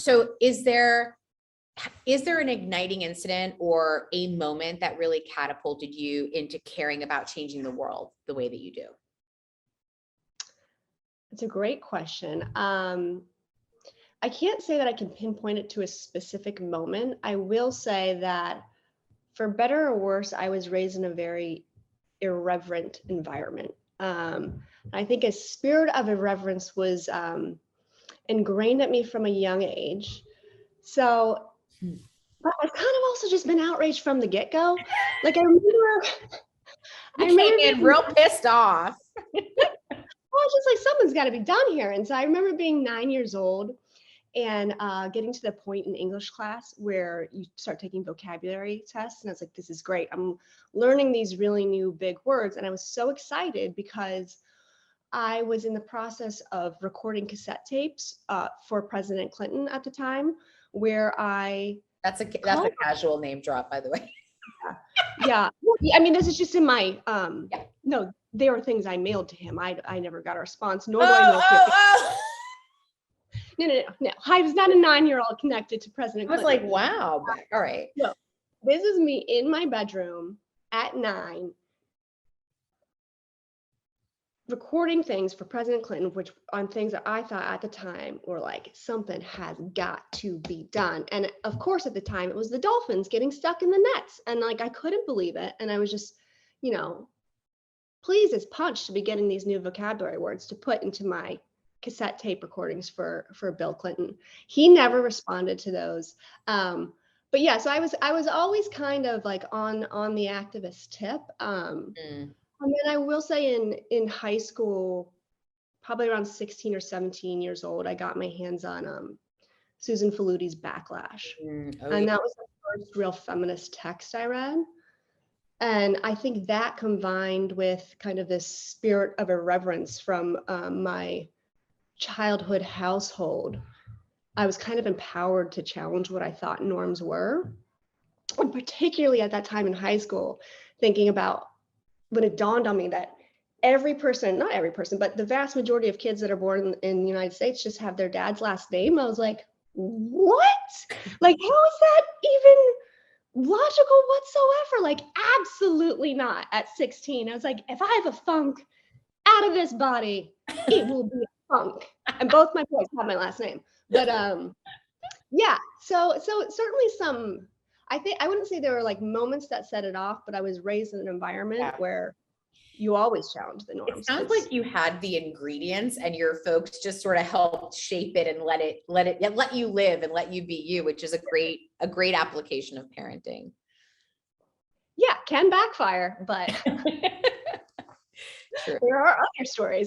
So is there an igniting incident or a moment that really catapulted you into caring about changing the world the way that you do? It's a great question. I can't say that I can pinpoint it to a specific moment. I will say that for better or worse, I was raised in a very irreverent environment. I think a spirit of irreverence was ingrained at me from a young age. So but I've kind of also just been outraged from the get-go. Like I remember You came in real pissed off. Well, it's just like someone's got to be done here. And so I remember being 9 years old and getting to the point in English class where you start taking vocabulary tests. And I was like, this is great. I'm learning these really new big words. And I was so excited because I was in the process of recording cassette tapes for President Clinton at the time, where That's a casual name drop, by the way. Yeah. Well, I mean, this is just in my, no, there were things I mailed to him. I never got a response, nor do I know if No. I was not a 9-year-old connected to President Clinton. I was like, wow. All right. No, this is me in my bedroom at 9, recording things for President Clinton, which on things that I thought at the time were like, something has got to be done. And of course, at the time, it was the dolphins getting stuck in the nets. And like, I couldn't believe it. And I was just, pleased as punch to be getting these new vocabulary words to put into my cassette tape recordings for Bill Clinton. He never responded to those. But yeah, so I was always kind of like on the activist tip. And then I will say in high school, probably around 16 or 17 years old, I got my hands on Susan Faludi's Backlash. And that was the first real feminist text I read. And I think that combined with kind of this spirit of irreverence from my childhood household, I was kind of empowered to challenge what I thought norms were. And particularly at that time in high school, thinking about when it dawned on me that every person, not every person, but the vast majority of kids that are born in the United States just have their dad's last name. I was like, what? Like, how is that even logical whatsoever? Like, absolutely not at 16. I was like, if I have a funk out of this body, it will be a funk. And both my boys have my last name. But yeah, so certainly some, I wouldn't say there were like moments that set it off, but I was raised in an environment where you always challenge the norms. It sounds like you had the ingredients and your folks just sort of helped shape it and let you live and let you be you, which is a great application of parenting. Yeah, can backfire, but there are other stories.